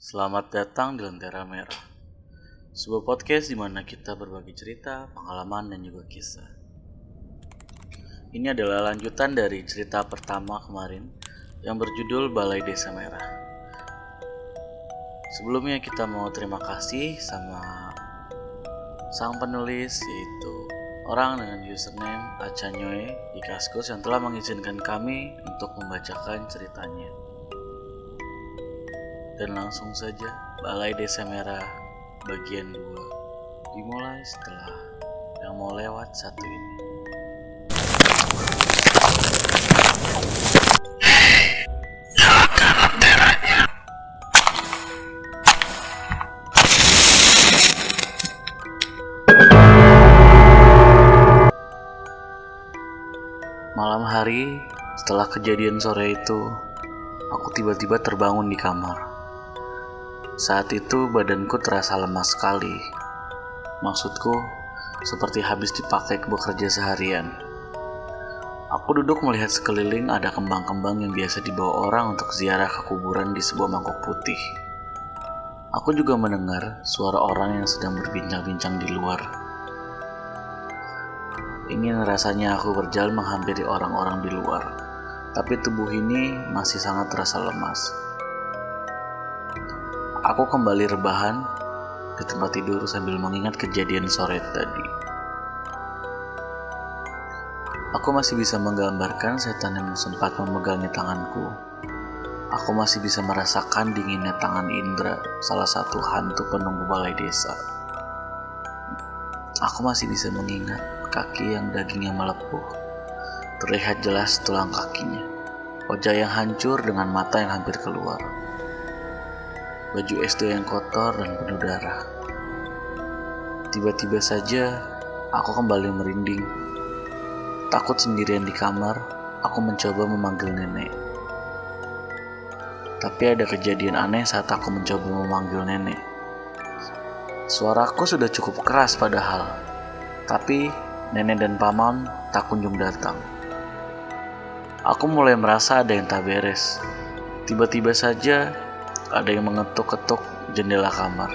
Selamat datang di Lentera Merah, sebuah podcast di mana kita berbagi cerita, pengalaman, dan juga kisah. Ini adalah lanjutan dari cerita pertama kemarin yang berjudul Balai Desa Merah. Sebelumnya kita mau terima kasih sama sang penulis, yaitu orang dengan username Achanyoe di Kaskus yang telah mengizinkan kami untuk membacakan ceritanya. Dan langsung saja, Balai Desa Merah bagian 2 dimulai setelah yang mau lewat satu ini. Nyalakan lenteranya. Malam hari, setelah kejadian sore itu, aku tiba-tiba terbangun di kamar. Saat itu badanku terasa lemas sekali. Maksudku, seperti habis dipakai bekerja seharian. Aku duduk melihat sekeliling ada kembang-kembang yang biasa dibawa orang untuk ziarah ke kuburan di sebuah mangkok putih. Aku juga mendengar suara orang yang sedang berbincang-bincang di luar. Ingin rasanya aku berjalan menghampiri orang-orang di luar, tapi tubuh ini masih sangat terasa lemas. Aku kembali rebahan di tempat tidur sambil mengingat kejadian sore tadi. Aku masih bisa menggambarkan setan yang sempat memegangi tanganku. Aku masih bisa merasakan dinginnya tangan Indra, salah satu hantu penunggu balai desa. Aku masih bisa mengingat kaki yang dagingnya melepuh. Terlihat jelas tulang kakinya, wajah yang hancur dengan mata yang hampir keluar. Baju SD yang kotor dan penuh darah. Tiba-tiba saja, aku kembali merinding. Takut sendirian di kamar, aku mencoba memanggil nenek. Tapi ada kejadian aneh saat aku mencoba memanggil nenek. Suaraku sudah cukup keras padahal, tapi nenek dan paman tak kunjung datang. Aku mulai merasa ada yang tak beres. Tiba-tiba saja, ada yang mengetuk-ketuk jendela kamar.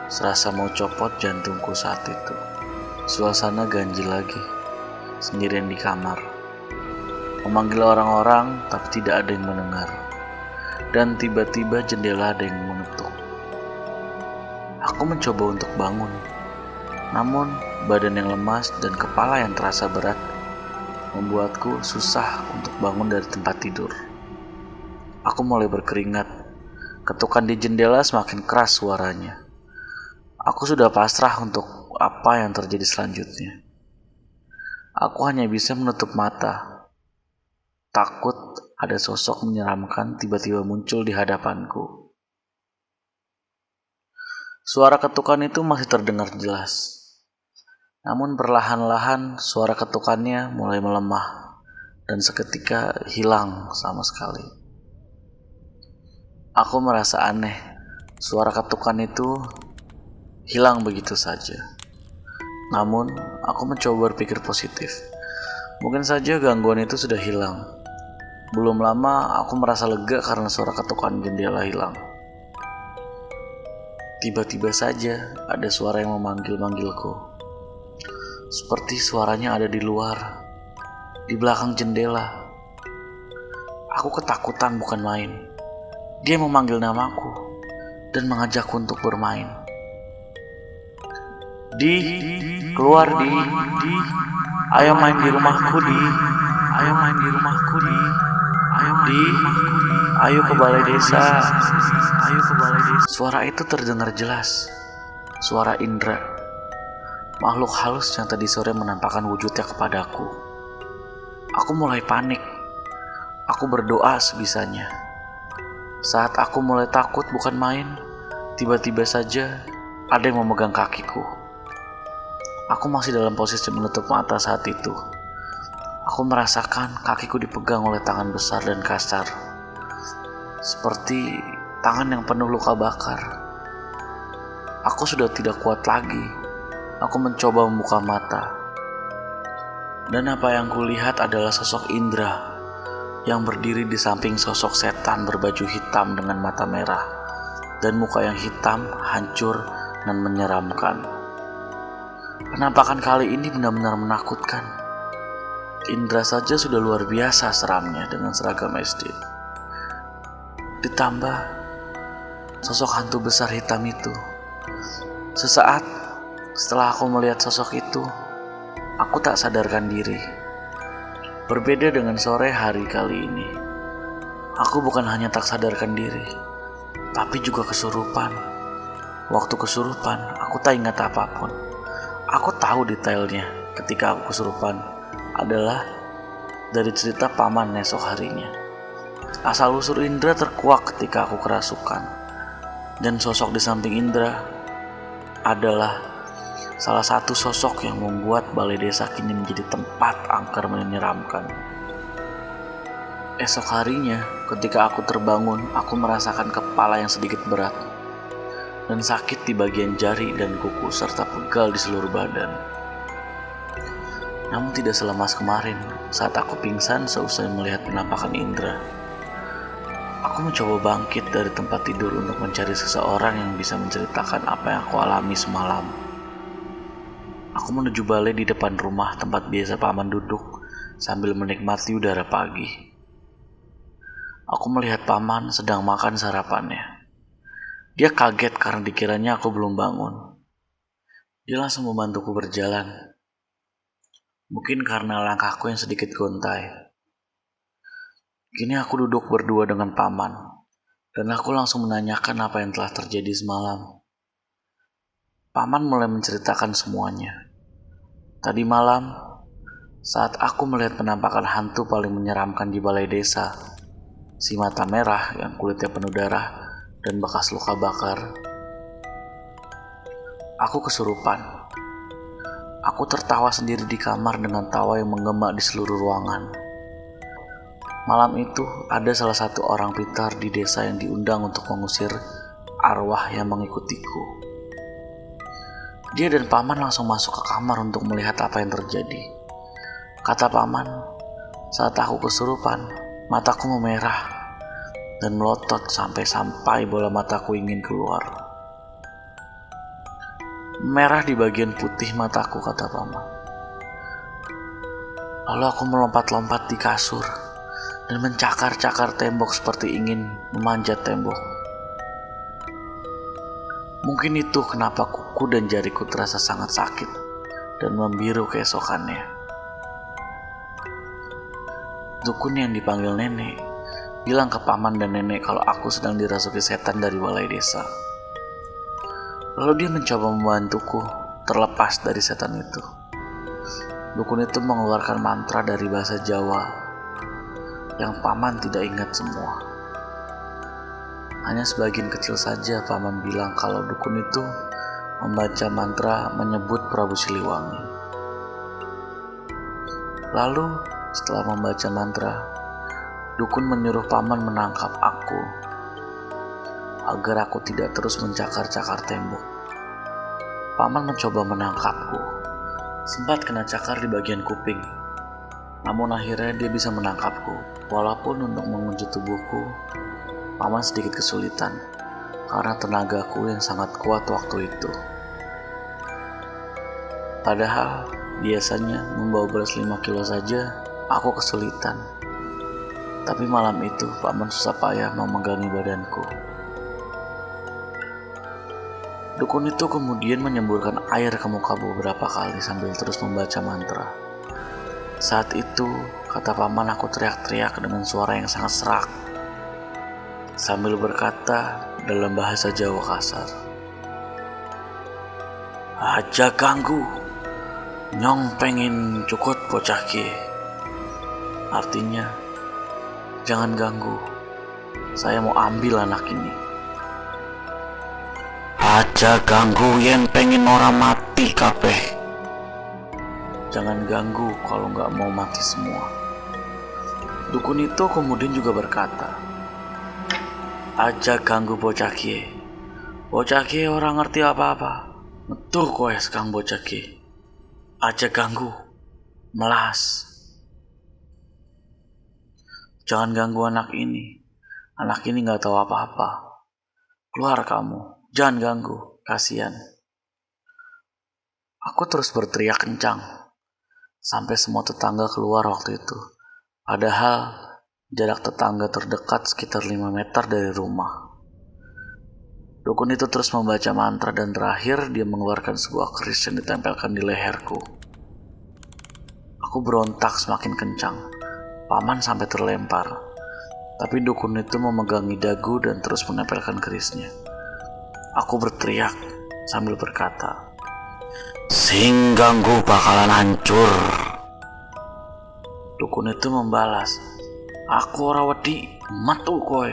Serasa mau copot jantungku saat itu. Suasana ganjil lagi, sendirian di kamar. Memanggil orang-orang, tapi tidak ada yang mendengar. Dan tiba-tiba jendela ada yang mengetuk. Aku mencoba untuk bangun. Namun, badan yang lemas dan kepala yang terasa berat membuatku susah untuk bangun dari tempat tidur. Aku mulai berkeringat. Ketukan di jendela semakin keras suaranya. Aku sudah pasrah untuk apa yang terjadi selanjutnya. Aku hanya bisa menutup mata. Takut ada sosok menyeramkan tiba-tiba muncul di hadapanku. Suara ketukan itu masih terdengar jelas. Namun perlahan-lahan suara ketukannya mulai melemah dan seketika hilang sama sekali. Aku merasa aneh, suara ketukan itu hilang begitu saja. Namun, aku mencoba berpikir positif. Mungkin saja gangguan itu sudah hilang. Belum lama, aku merasa lega karena suara ketukan jendela hilang. Tiba-tiba saja, ada suara yang memanggil-manggilku. Seperti suaranya ada di luar, di belakang jendela. Aku ketakutan bukan main. Dia memanggil namaku dan mengajakku untuk bermain. Keluar ayo main di rumahku ayo main di rumahku ayo ke balai desa, Suara itu terdengar jelas, suara Indra, makhluk halus yang tadi sore menampakkan wujudnya kepadaku. Aku mulai panik. Aku berdoa sebisanya. Saat aku mulai takut bukan main, tiba-tiba saja ada yang memegang kakiku. Aku masih dalam posisi menutup mata saat itu. Aku merasakan kakiku dipegang oleh tangan besar dan kasar, seperti tangan yang penuh luka bakar. Aku sudah tidak kuat lagi. Aku mencoba membuka mata. Dan apa yang kulihat adalah sosok Indra yang berdiri di samping sosok setan berbaju hitam dengan mata merah. dan muka yang hitam, hancur, dan menyeramkan. Penampakan kali ini benar-benar menakutkan. Indra saja sudah luar biasa seramnya dengan seragam SD. Ditambah sosok hantu besar hitam itu. Sesaat setelah aku melihat sosok itu, aku tak sadarkan diri. Berbeda dengan sore hari kali ini, aku bukan hanya tak sadarkan diri, tapi juga kesurupan. Waktu kesurupan, aku tak ingat apapun. Aku tahu detailnya ketika aku kesurupan adalah dari cerita paman esok harinya. Asal-usul Indra terkuak ketika aku kerasukan. Dan sosok di samping Indra adalah salah satu sosok yang membuat balai desa kini menjadi tempat angker menyeramkan. Esok harinya, ketika aku terbangun, aku merasakan kepala yang sedikit berat dan sakit di bagian jari dan kuku serta pegal di seluruh badan. Namun tidak selemas kemarin saat aku pingsan seusai melihat penampakan Indra. Aku mencoba bangkit dari tempat tidur untuk mencari seseorang yang bisa menceritakan apa yang aku alami semalam. Aku menuju balai di depan rumah tempat biasa paman duduk sambil menikmati udara pagi. Aku melihat paman sedang makan sarapannya. Dia kaget karena dikiranya aku belum bangun. Dia langsung membantuku berjalan. Mungkin karena langkahku yang sedikit gontai. Kini aku duduk berdua dengan paman, dan aku langsung menanyakan apa yang telah terjadi semalam. Paman mulai menceritakan semuanya. Tadi malam, saat aku melihat penampakan hantu paling menyeramkan di balai desa, si mata merah yang kulitnya penuh darah dan bekas luka bakar, aku kesurupan. Aku tertawa sendiri di kamar dengan tawa yang menggema di seluruh ruangan. Malam itu ada salah satu orang pintar di desa yang diundang untuk mengusir arwah yang mengikutiku. Dia dan paman langsung masuk ke kamar untuk melihat apa yang terjadi. Kata paman, saat aku kesurupan, mataku memerah dan melotot sampai bola mataku ingin keluar. Merah di bagian putih mataku, kata paman. Lalu aku melompat-lompat di kasur dan mencakar-cakar tembok seperti ingin memanjat tembok. Mungkin itu kenapa kuku dan jariku terasa sangat sakit dan membiru keesokannya. Dukun yang dipanggil nenek bilang ke paman dan nenek kalau aku sedang dirasuki setan dari balai desa. Lalu dia mencoba membantuku terlepas dari setan itu. Dukun itu mengeluarkan mantra dari bahasa Jawa yang paman tidak ingat semua. Hanya sebagian kecil saja paman bilang kalau dukun itu membaca mantra menyebut Prabu Siliwangi. Lalu setelah membaca mantra, dukun menyuruh paman menangkap aku agar aku tidak terus mencakar-cakar tembok. Paman mencoba menangkapku, sempat kena cakar di bagian kuping. Namun akhirnya dia bisa menangkapku, walaupun untuk mengunci tubuhku, paman sedikit kesulitan karena tenagaku yang sangat kuat waktu itu. Padahal biasanya membawa beras 5 kilo saja aku kesulitan. Tapi malam itu paman susah payah memegangi badanku. Dukun itu kemudian menyemburkan air ke muka beberapa kali sambil terus membaca mantra. Saat itu, kata paman, aku teriak-teriak dengan suara yang sangat serak sambil berkata dalam bahasa Jawa kasar, "Aja ganggu, nyong pengen cukut bocah ki." Artinya, jangan ganggu, saya mau ambil anak ini. Aja ganggu yen pengen orang mati kabeh. Jangan ganggu kalau nggak mau mati semua. Dukun itu kemudian juga berkata, "Aja ganggu bocah kie. Bocah kie orang ngerti apa-apa. Metuh kowe sekang bocah kie. Aja ganggu. Melas. Jangan ganggu anak ini. Anak ini nggak tahu apa-apa. Keluar kamu, jangan ganggu, kasihan. Aku terus berteriak kencang, sampai semua tetangga keluar waktu itu. Padahal jarak tetangga terdekat sekitar 5 meter dari rumah. Dukun itu terus membaca mantra dan terakhir dia mengeluarkan sebuah keris yang ditempelkan di leherku. Aku berontak semakin kencang. Paman sampai terlempar. Tapi dukun itu memegangi dagu dan terus menempelkan kerisnya. Aku berteriak sambil berkata, "Sing ganggu bakalan hancur." Dukun itu membalas, "Aku ora wedi, metu kowe."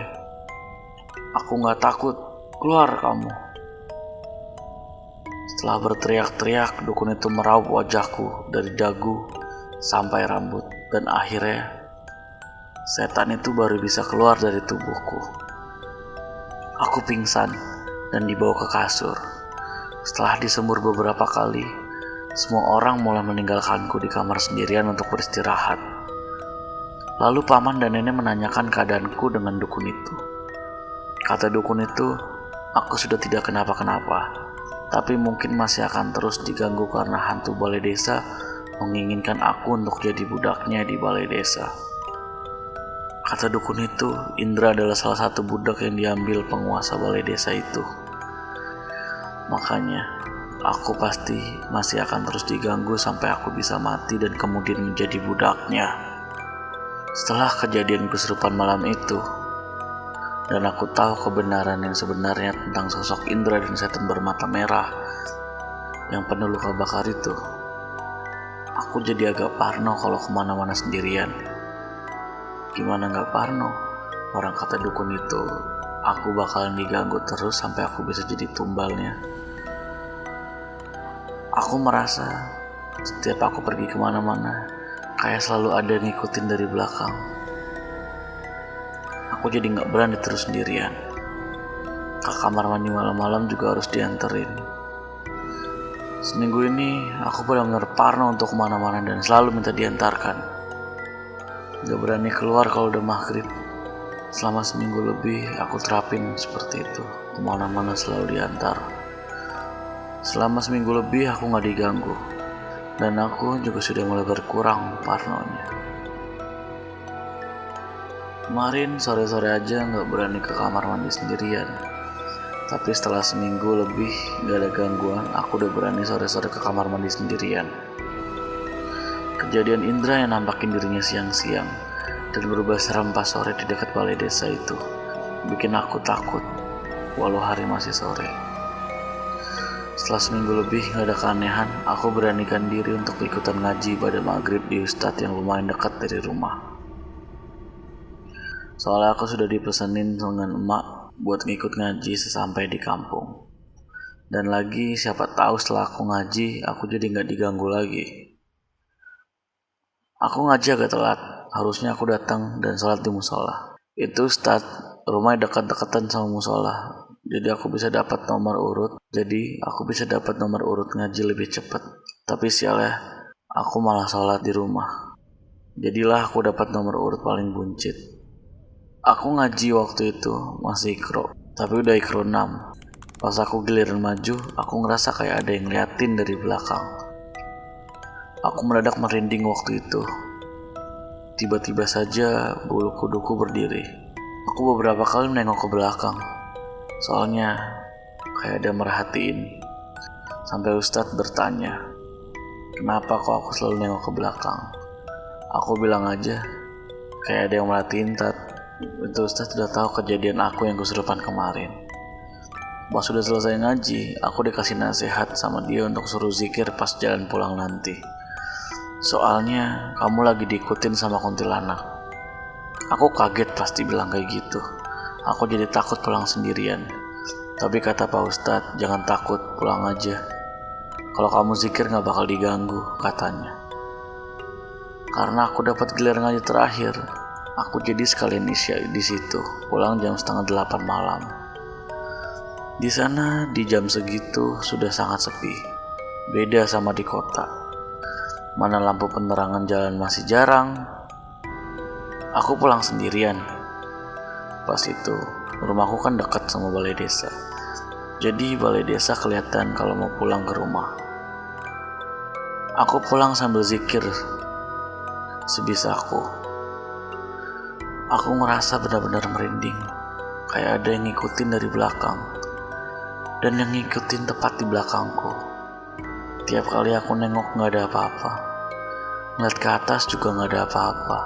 Aku gak takut, keluar kamu. Setelah berteriak-teriak, dukun itu meraup wajahku dari dagu sampai rambut. Dan akhirnya, setan itu baru bisa keluar dari tubuhku. Aku pingsan dan dibawa ke kasur. Setelah disembur beberapa kali, semua orang mulai meninggalkanku di kamar sendirian untuk beristirahat. Lalu paman dan nenek menanyakan keadaanku dengan dukun itu. Kata dukun itu, aku sudah tidak kenapa-kenapa, tapi mungkin masih akan terus diganggu karena hantu balai desa menginginkan aku untuk jadi budaknya di balai desa. Kata dukun itu, Indra adalah salah satu budak yang diambil penguasa balai desa itu. Makanya, aku pasti masih akan terus diganggu sampai aku bisa mati dan kemudian menjadi budaknya. Setelah kejadian kesurupan malam itu, dan aku tahu kebenaran yang sebenarnya tentang sosok Indra dan setan bermata merah yang penuh luka bakar itu, aku jadi agak parno kalau kemana-mana sendirian. Gimana gak parno? Orang kata dukun itu, aku bakalan diganggu terus sampai aku bisa jadi tumbalnya. Aku merasa setiap aku pergi kemana-mana, kayak selalu ada yang ngikutin dari belakang. Aku jadi gak berani terus sendirian. Ke kamar mandi malam-malam juga harus dianterin. Seminggu ini aku benar-benar parno untuk kemana-mana dan selalu minta diantarkan. Gak berani keluar kalau udah maghrib. Selama seminggu lebih aku terapin seperti itu. Kemana-mana selalu diantar. Selama seminggu lebih aku gak diganggu. Dan aku juga sudah mulai berkurang parnonya. Kemarin sore-sore aja gak berani ke kamar mandi sendirian. Tapi setelah seminggu lebih gak ada gangguan, aku udah berani sore-sore ke kamar mandi sendirian. Kejadian Indra yang nampakin dirinya siang-siang dan berubah seram pas sore di dekat balai desa itu bikin aku takut walau hari masih sore. Setelah seminggu lebih gak ada keanehan, aku beranikan diri untuk ikutan ngaji pada maghrib di ustadz yang lumayan dekat dari rumah. Soalnya aku sudah dipesenin dengan emak buat ngikut ngaji sesampai di kampung. Dan lagi siapa tahu setelah aku ngaji, aku jadi gak diganggu lagi. Aku ngaji agak telat, harusnya aku datang dan sholat di musola. Itu ustadz rumahnya dekat-dekatan sama musola. Jadi aku bisa dapat nomor urut ngaji lebih cepat. Tapi sialnya, aku malah sholat di rumah. Jadilah aku dapat nomor urut paling buncit. Aku ngaji waktu itu masih ikro, tapi udah ikro 6. Pas aku giliran maju, aku ngerasa kayak ada yang ngeliatin dari belakang. Aku mendadak merinding waktu itu. Tiba-tiba saja bulu kuduku berdiri. Aku beberapa kali menengok ke belakang. Soalnya kayak ada merhatiin. Sampai ustadz bertanya, "Kenapa kok aku selalu nengok ke belakang?" Aku bilang aja, "Kayak ada yang merhatiin, Tat." Itu ustadz sudah tahu kejadian aku yang kesurupan kemarin. Pas sudah selesai ngaji, aku dikasih nasihat sama dia untuk suruh zikir pas jalan pulang nanti. Soalnya kamu lagi diikutin sama kuntilanak. Aku kaget pasti bilang kayak gitu. Aku jadi takut pulang sendirian. Tapi kata Pak Ustadz, jangan takut, pulang aja. Kalau kamu zikir gak bakal diganggu, katanya. Karena aku dapat giliran ngaji terakhir, aku jadi sekalian isya di situ, pulang jam 7:30 malam. Di sana di jam segitu sudah sangat sepi, beda sama di kota. Mana lampu penerangan jalan masih jarang. Aku pulang sendirian. Pas itu Rumahku kan dekat sama balai desa. Jadi balai desa kelihatan kalau mau pulang ke rumah. Aku pulang sambil zikir sebisaku. Aku ngerasa benar-benar merinding, kayak ada yang ngikutin dari belakang, dan yang ngikutin tepat di belakangku. Tiap kali aku nengok gak ada apa-apa, ngeliat ke atas juga gak ada apa-apa.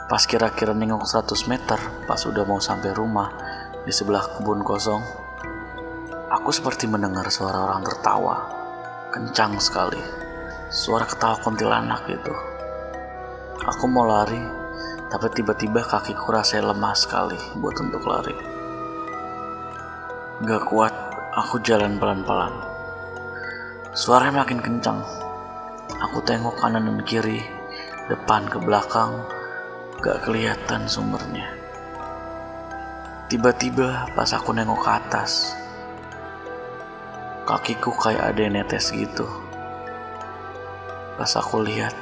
Pas kira-kira nengok 100 meter, pas udah mau sampai rumah, di sebelah kebun kosong, aku seperti mendengar suara orang tertawa, kencang sekali. Suara ketawa kuntilanak gitu. Aku mau lari, tapi tiba-tiba kakiku rasanya lemah sekali buat untuk lari. Gak kuat, aku jalan pelan-pelan. Suaranya makin kencang. Aku tengok kanan dan kiri, depan ke belakang, gak kelihatan sumbernya. Tiba-tiba pas aku nengok ke atas, kakiku kayak ada yang netes gitu. Pas aku lihat,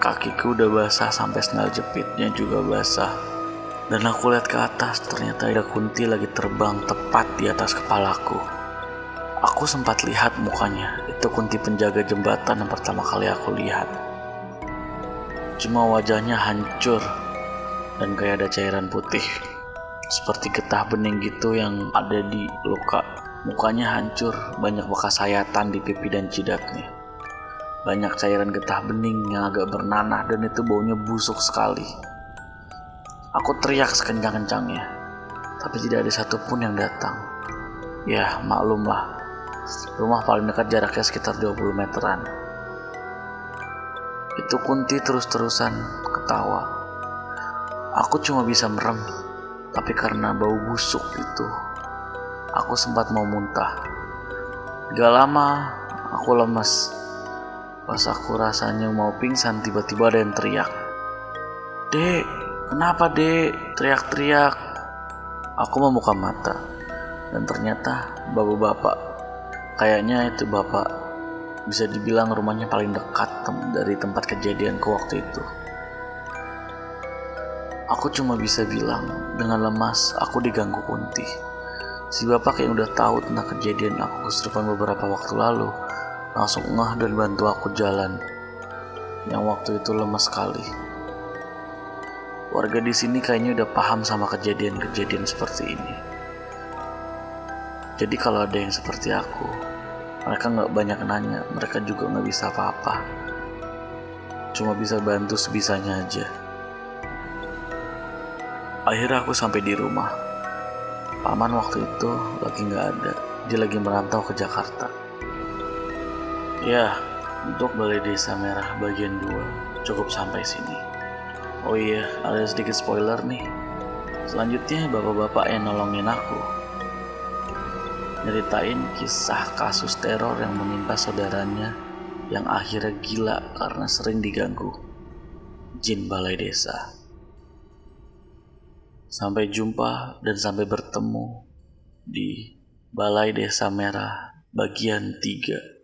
kakiku udah basah sampai sendal jepitnya juga basah. Dan aku lihat ke atas, ternyata ada kunti lagi terbang tepat di atas kepalaku. Aku sempat lihat mukanya, itu kunti penjaga jembatan yang pertama kali aku lihat. Cuma wajahnya hancur dan kayak ada cairan putih, seperti getah bening gitu yang ada di luka. Mukanya hancur, banyak bekas sayatan di pipi dan jidatnya. Banyak cairan getah bening yang agak bernanah dan itu baunya busuk sekali. Aku teriak sekencang-kencangnya, tapi tidak ada satupun yang datang. Ya, maklumlah, rumah paling dekat jaraknya sekitar 20 meteran. Itu kunti terus-terusan ketawa. Aku cuma bisa merem, tapi karena bau busuk itu, aku sempat mau muntah. Gak lama, aku lemes. Pas aku rasanya mau pingsan, tiba-tiba ada yang teriak. "Dek, kenapa dek?" Teriak-teriak. Aku membuka mata, dan ternyata bapak-bapak. Kayaknya itu bapak, bisa dibilang rumahnya paling dekat dari tempat kejadianku waktu itu. Aku cuma bisa bilang, dengan lemas aku diganggu kunti. Si bapak yang udah tahu tentang kejadian aku kesurupan beberapa waktu lalu, langsung ngeh dan bantu aku jalan, yang waktu itu lemas sekali. Warga di sini kayaknya udah paham sama kejadian-kejadian seperti ini. Jadi kalau ada yang seperti aku, mereka gak banyak nanya, mereka juga gak bisa apa-apa. Cuma bisa bantu sebisanya aja. Akhirnya aku sampai di rumah. Paman waktu itu lagi gak ada, dia lagi merantau ke Jakarta. Ya, untuk Balai Desa Merah bagian 2 cukup sampai sini. Oh iya, ada sedikit spoiler nih. Selanjutnya bapak-bapak yang nolongin aku nyeritain kisah kasus teror yang menimpa saudaranya yang akhirnya gila karena sering diganggu jin balai desa. Sampai jumpa dan sampai bertemu di Balai Desa Merah bagian 3.